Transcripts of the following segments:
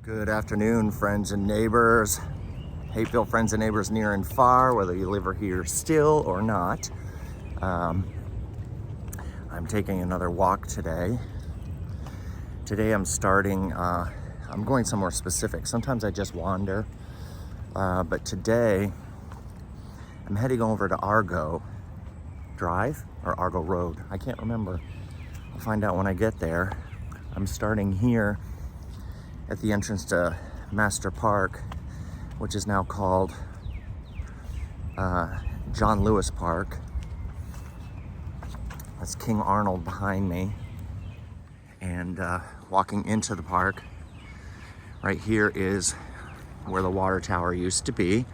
Good afternoon, friends and neighbors. Hapeville friends and neighbors near and far, whether you live here still or not. I'm taking another walk today. Today I'm starting, I'm going somewhere specific. Sometimes I just wander, but today I'm heading over to Argo Drive or Argo Road. I can't remember. I'll find out when I get there. I'm starting here at the entrance to Master Park, which is now called John Lewis Park. That's King Arnold behind me. And walking into the park, right here is where the water tower used to be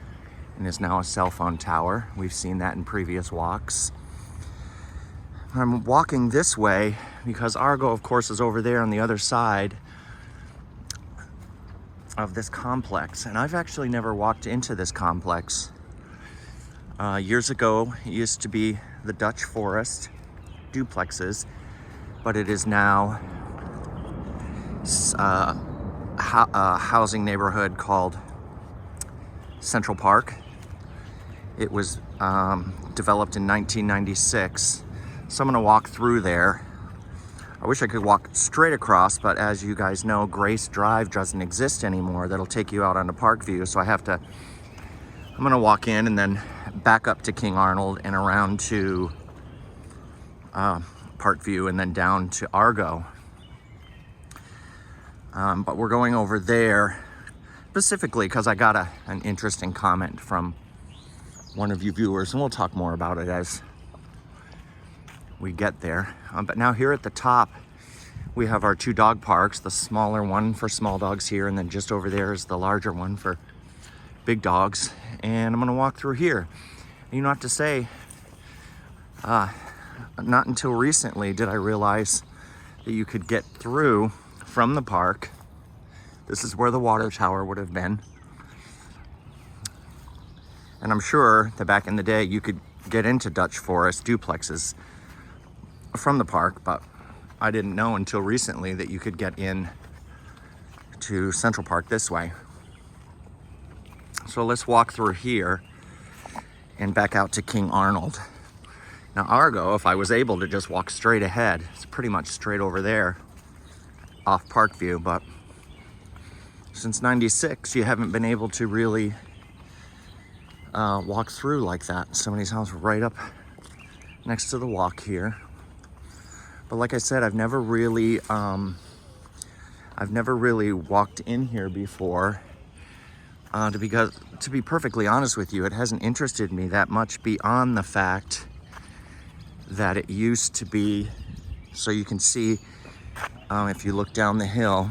and is now a cell phone tower. We've seen that in previous walks. I'm walking this way because Argo, of course, is over there on the other side of this complex, and I've actually never walked into this complex. Years ago, it used to be the Dutch Forest duplexes, but it is now a housing neighborhood called Central Park. It was developed in 1996, so I'm gonna walk through there. I wish I could walk straight across, but as you guys know, Grace Drive doesn't exist anymore. That'll take you out onto Parkview, so I'm gonna walk in and then back up to King Arnold and around to Parkview and then down to Argo. But we're going over there specifically because I got an interesting comment from one of you viewers, and we'll talk more about it as we get there. But now here at the top, we have our two dog parks, the smaller one for small dogs here, and then just over there is the larger one for big dogs. And I'm gonna walk through here. And you don't have to say, not until recently did I realize that you could get through from the park. This is where the water tower would have been. And I'm sure that back in the day, you could get into Dutch Forest duplexes from the park, but I didn't know until recently that you could get in to Central Park this way. So let's walk through here and back out to King Arnold. Now Argo, if I was able to just walk straight ahead, it's pretty much straight over there off Parkview, but since 96, you haven't been able to really walk through like that. Somebody's house right up next to the walk here. But like I said, I've never really walked in here before. To be perfectly honest with you, it hasn't interested me that much beyond the fact that it used to be, so you can see, if you look down the hill,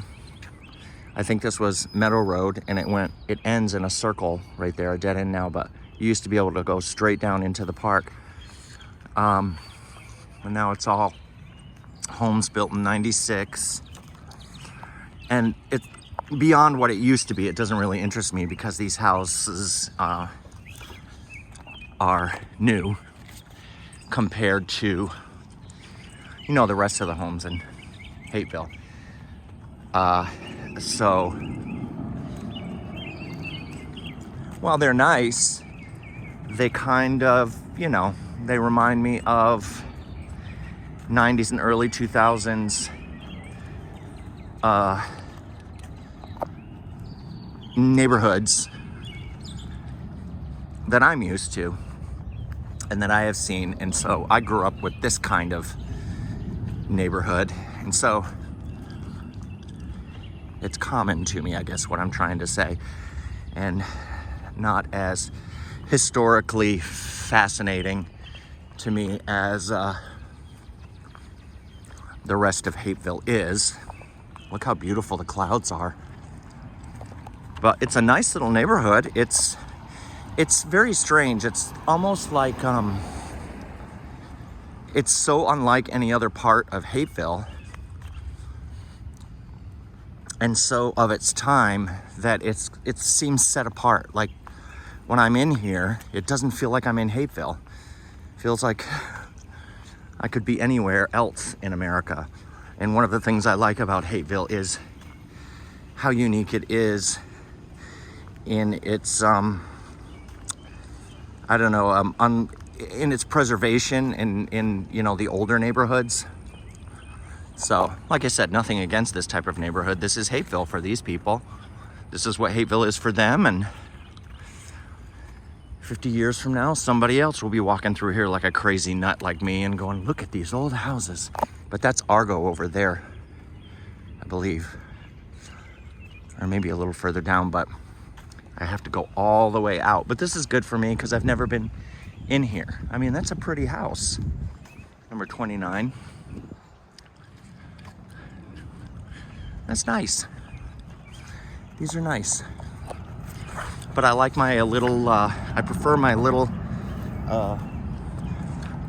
I think this was Meadow Road, and it ends in a circle right there, a dead end now, but you used to be able to go straight down into the park. And now it's all homes built in 96, and it's beyond what it used to be. It doesn't really interest me because these houses are new compared to, you know, the rest of the homes in Hapeville. So while they're nice, they kind of, you know, they remind me of 90s and early 2000s neighborhoods that I'm used to and that I have seen. And so I grew up with this kind of neighborhood, and so it's common to me, I guess, what I'm trying to say, and not as historically fascinating to me as the rest of Hapeville is. Look how beautiful the clouds are. But it's a nice little neighborhood. It's very strange. It's almost like it's so unlike any other part of Hapeville, and so of its time, that it seems set apart. Like when I'm in here, it doesn't feel like I'm in Hapeville. It feels like I could be anywhere else in America. And one of the things I like about Hapeville is how unique it is in its, I don't know, in its preservation in you know, the older neighborhoods. So, like I said, nothing against this type of neighborhood. This is Hapeville for these people. This is what Hapeville is for them, and 50 years from now, somebody else will be walking through here like a crazy nut like me and going, look at these old houses. But that's Argo over there, I believe. Or maybe a little further down, but I have to go all the way out. But this is good for me because I've never been in here. I mean, that's a pretty house. Number 29. That's nice. These are nice. But I like my little, I prefer my little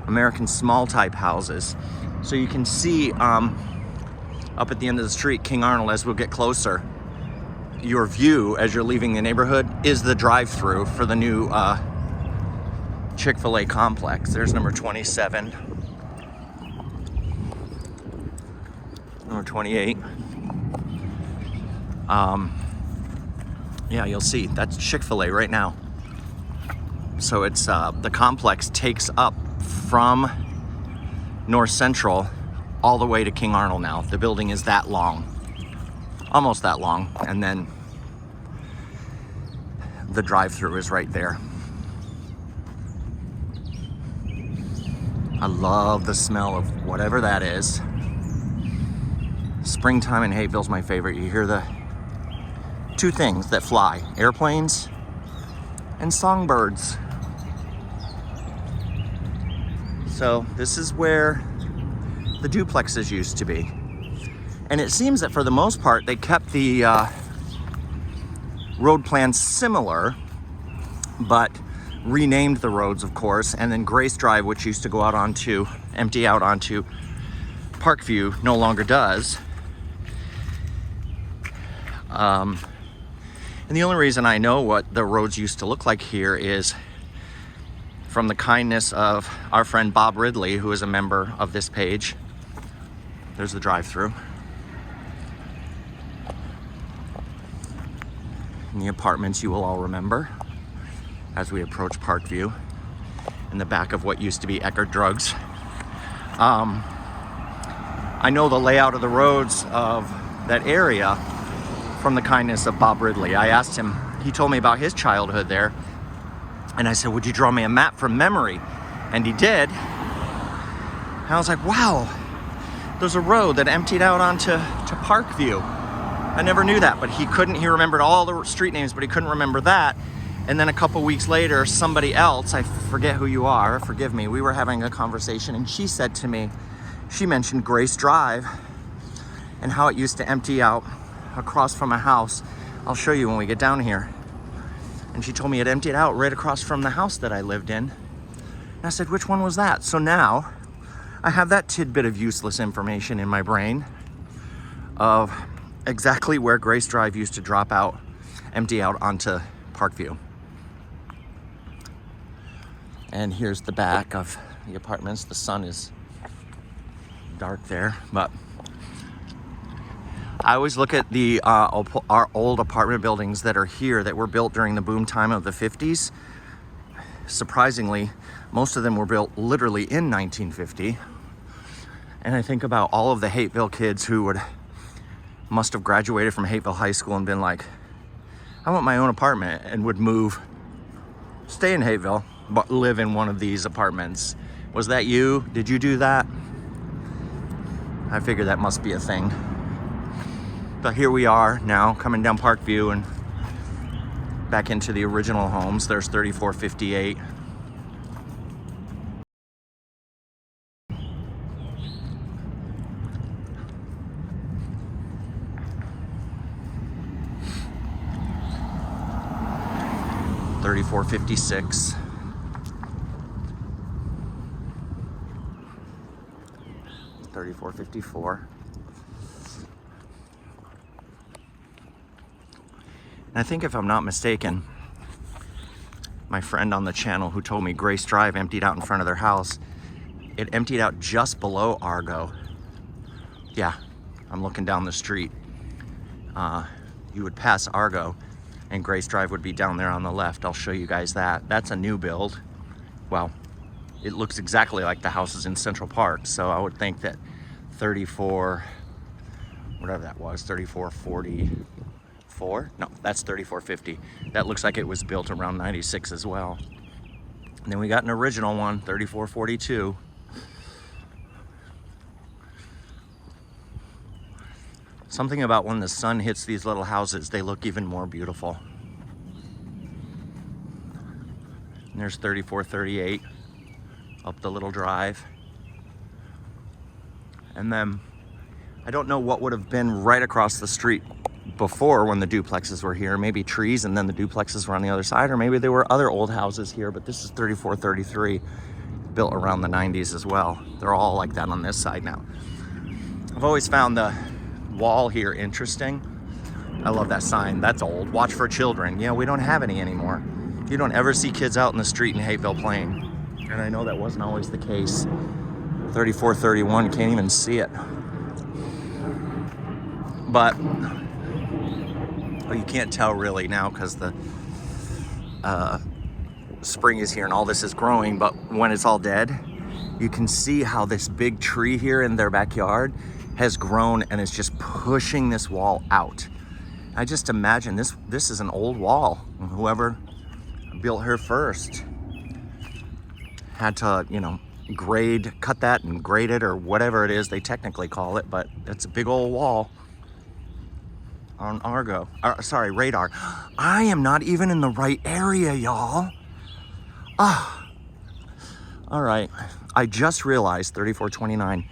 American small type houses. So you can see up at the end of the street, King Arnold, as we'll get closer, your view as you're leaving the neighborhood is the drive-through for the new Chick-fil-A complex. There's number 27. Number 28. Yeah, you'll see that's Chick-fil-A right now. So it's the complex takes up from North Central all the way to King Arnold now. The building is that long, almost that long, and then the drive-through is right there. I love the smell of whatever that is. Springtime in Hapeville's my favorite. You hear the two things that fly, airplanes and songbirds. So this is where the duplexes used to be. And it seems that for the most part, they kept the road plans similar, but renamed the roads, of course. And then Grace Drive, which used to go out onto, empty out onto Parkview, no longer does. And the only reason I know what the roads used to look like here is from the kindness of our friend Bob Ridley, who is a member of this page. There's the drive-through. And the apartments you will all remember as we approach Parkview in the back of what used to be Eckerd Drugs. I know the layout of the roads of that area from the kindness of Bob Ridley. I asked him, he told me about his childhood there. And I said, would you draw me a map from memory? And he did. And I was like, wow, there's a road that emptied out onto Parkview. I never knew that, but he remembered all the street names, but he couldn't remember that. And then a couple weeks later, somebody else, I forget who you are, forgive me, we were having a conversation and she said to me, she mentioned Grace Drive and how it used to empty out across from a house. I'll show you when we get down here. And she told me it emptied out right across from the house that I lived in. And I said, which one was that? So now I have that tidbit of useless information in my brain of exactly where Grace Drive used to drop out, empty out onto Parkview. And here's the back of the apartments. The sun is dark there, but I always look at the our old apartment buildings that are here that were built during the boom time of the 50s. Surprisingly, most of them were built literally in 1950. And I think about all of the Hapeville kids who must have graduated from Hapeville High School and been like, I want my own apartment, and would move, stay in Hapeville, but live in one of these apartments. Was that you? Did you do that? I figure that must be a thing. But here we are now coming down Parkview and back into the original homes. There's 3458. $34.56. $34.54. And I think, if I'm not mistaken, my friend on the channel who told me Grace Drive emptied out in front of their house, it emptied out just below Argo. Yeah, I'm looking down the street. you would pass Argo and Grace Drive would be down there on the left. I'll show you guys that. That's a new build. Well, it looks exactly like the houses in Central Park. So I would think that 34, whatever that was, 3444? No, that's 3450. That looks like it was built around 96 as well. And then we got an original one, 3442. Something about when the sun hits these little houses, they look even more beautiful. And there's 3438 up the little drive. And then I don't know what would have been right across the street before when the duplexes were here. Maybe trees and then the duplexes were on the other side, or maybe there were other old houses here, but this is 3433, built around the 90s as well. They're all like that on this side now. I've always found the wall here interesting. I love that sign. That's old. Watch for children. Yeah, we don't have any anymore. You don't ever see kids out in the street in Hapeville playing. And I know that wasn't always the case. 3431, can't even see it. But, well, you can't tell really now because the spring is here and all this is growing, but when it's all dead, you can see how this big tree here in their backyard has grown and is just pushing this wall out. I just imagine this is an old wall. Whoever built her first had to, you know, cut that and grade it, or whatever it is they technically call it, but it's a big old wall on Radar. I am not even in the right area, y'all. All right, I just realized 3429.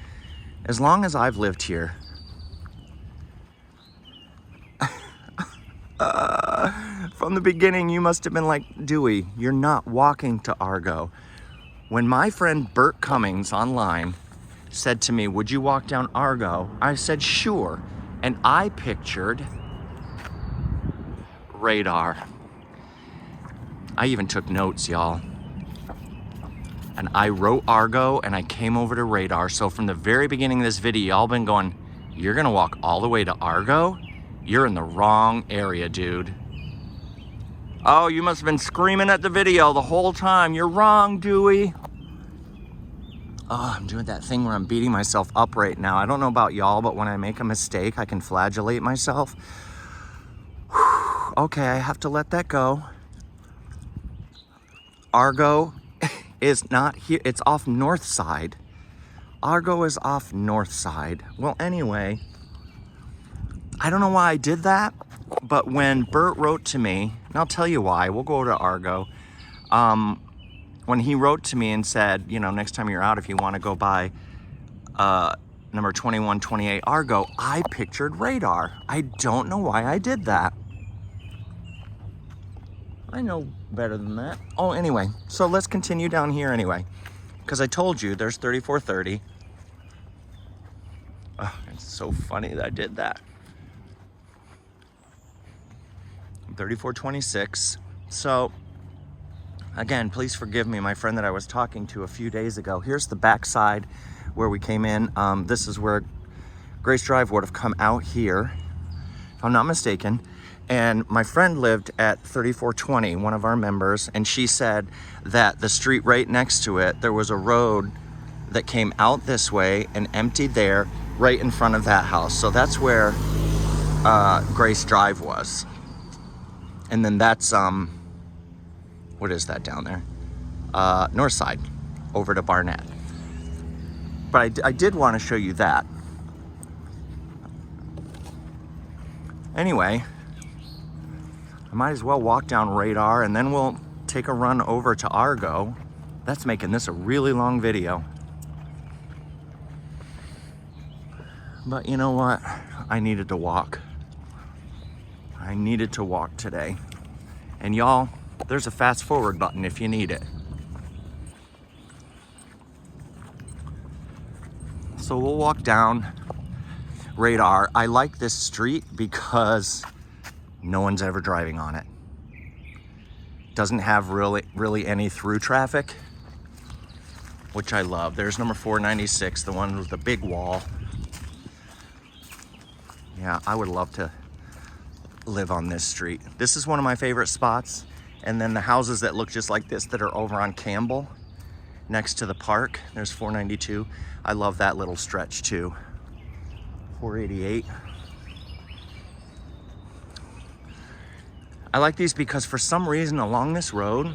As long as I've lived here, from the beginning, you must have been like, Dewey, you're not walking to Argo. When my friend Bert Cummings online said to me, would you walk down Argo? I said, sure. And I pictured Radar. I even took notes, y'all. And I wrote Argo and I came over to Radar. So from the very beginning of this video, y'all been going, you're gonna walk all the way to Argo? You're in the wrong area, dude. Oh, you must have been screaming at the video the whole time. You're wrong, Dewey. Oh, I'm doing that thing where I'm beating myself up right now. I don't know about y'all, but when I make a mistake, I can flagellate myself. Whew. Okay, I have to let that go. Argo is not here. It's off north side. Argo is off north side. Well, anyway, I don't know why I did that, but when Bert wrote to me, and I'll tell you why, we'll go to Argo. When he wrote to me and said, you know, next time you're out, if you want to go by number 2128 Argo, I pictured Radar. I don't know why I did that. I know better than that. Oh, anyway, so let's continue down here anyway, because I told you there's 3430. Oh, it's so funny that I did that. 3426. So again, please forgive me, my friend that I was talking to a few days ago. Here's the back side where we came in. This is where Grace Drive would have come out here, if I'm not mistaken. And my friend lived at 3420, one of our members, and she said that the street right next to it, there was a road that came out this way and emptied there right in front of that house. So that's where Grace Drive was. And then that's, what is that down there? North side, over to Barnett. But I did want to show you that. Anyway, I might as well walk down Radar and then we'll take a run over to Argo. That's making this a really long video. But you know what? I needed to walk. I needed to walk today. And y'all, there's a fast forward button if you need it. So we'll walk down Radar. I like this street because no one's ever driving on it. Doesn't have really any through traffic, which I love. There's number 496, the one with the big wall. Yeah, I would love to live on this street. This is one of my favorite spots. And then the houses that look just like this that are over on Campbell, next to the park, there's 492. I love that little stretch too. 488. I like these because for some reason along this road,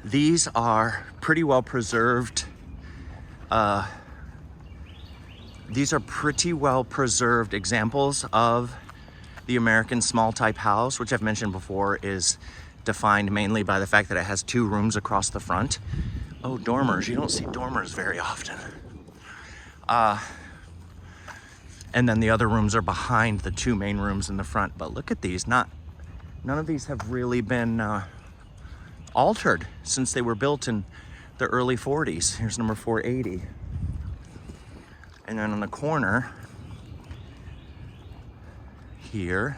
these are pretty well preserved. These are pretty well preserved examples of the American small type house, which I've mentioned before is defined mainly by the fact that it has 2 rooms across the front. Oh, dormers. You don't see dormers very often. And then the other rooms are behind the 2 main rooms in the front. But look at these. None of these have really been altered since they were built in the early 40s. Here's number 480. And then on the corner here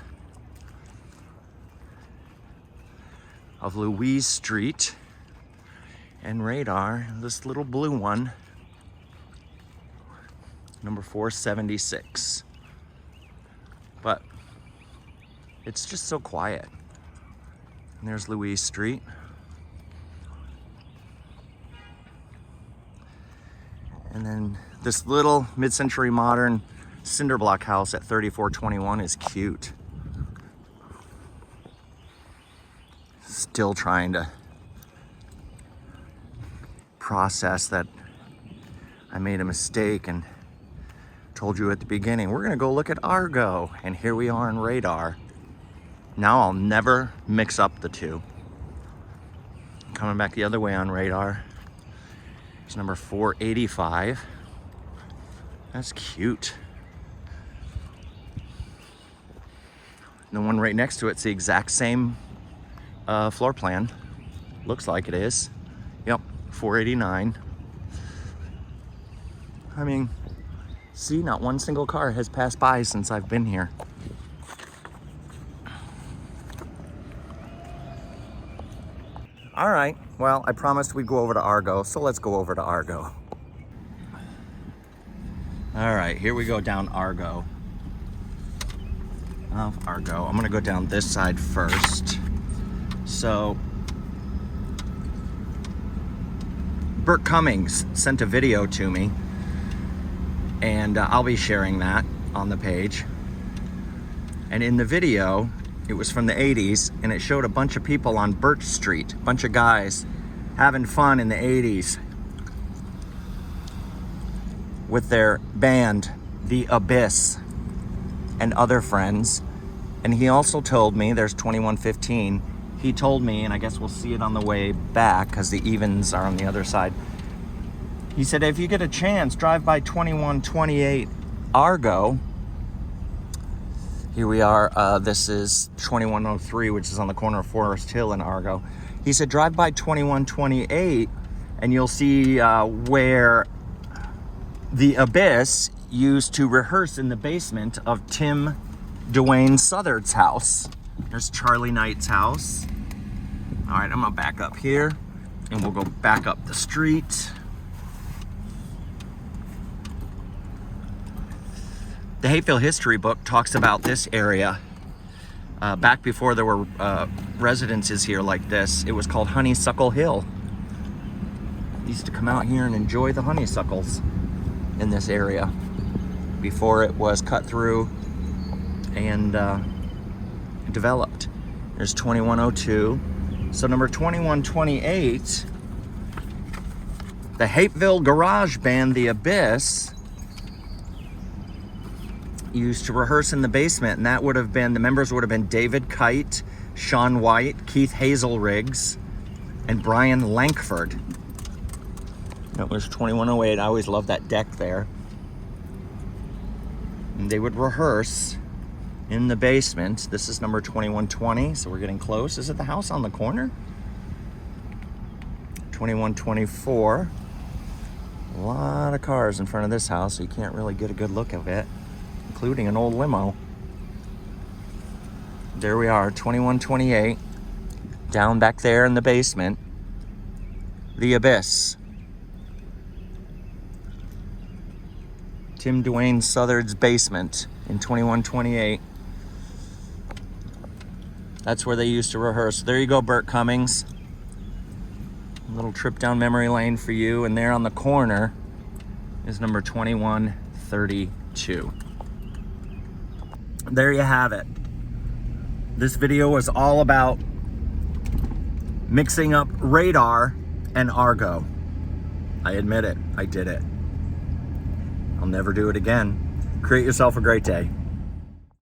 of Louise Street and Radar, this little blue one, number 476. But it's just so quiet. And there's Louise Street. And then this little mid-century modern cinder block house at 3421 is cute. Still trying to process that I made a mistake and told you at the beginning, we're gonna go look at Argo. And here we are on Radar. Now I'll never mix up the two. Coming back the other way on Radar. It's number 485. That's cute. The one right next to it's the exact same floor plan. Looks like it is. Yep, 489. I mean, see, not one single car has passed by since I've been here. All right, well, I promised we'd go over to Argo, so let's go over to Argo. All right, here we go down Argo. Of Argo. I'm gonna go down this side first. So, Bert Cummings sent a video to me, and I'll be sharing that on the page. And in the video, it was from the 80s, and it showed a bunch of people on Birch Street, a bunch of guys having fun in the 80s with their band, The Abyss, and other friends. And he also told me, there's 2115, he told me, and I guess we'll see it on the way back because the evens are on the other side. He said, if you get a chance, drive by 2128 Argo. Here we are, this is 2103, which is on the corner of Forest Hill and Argo. He said, drive by 2128 and you'll see where The Abyss used to rehearse in the basement of Tim Dwayne Southard's house. There's Charlie Knight's house. All right, I'm gonna back up here and we'll go back up the street. The Hapeville history book talks about this area. Back before there were residences here like this, it was called Honeysuckle Hill. Used to come out here and enjoy the honeysuckles in this area before it was cut through and developed. There's 2102. So number 2128, the Hapeville garage band, The Abyss, used to rehearse in the basement, and that would have been, the members would have been David Kite, Sean White, Keith Hazelriggs, and Brian Lankford. That was 2108. I always loved that deck there. And they would rehearse in the basement. This is number 2120, so we're getting close. Is it the house on the corner? 2124. A lot of cars in front of this house, so you can't really get a good look of it, including an old limo. There we are, 2128, down back there in the basement, The Abyss. Tim Dwayne Southard's basement in 2128. That's where they used to rehearse. There you go, Burt Cummings. A little trip down memory lane for you. And there on the corner is number 2132. There you have it. This video was all about mixing up radar and Argo. I admit it, I did it. I'll never do it again. Create yourself a great day.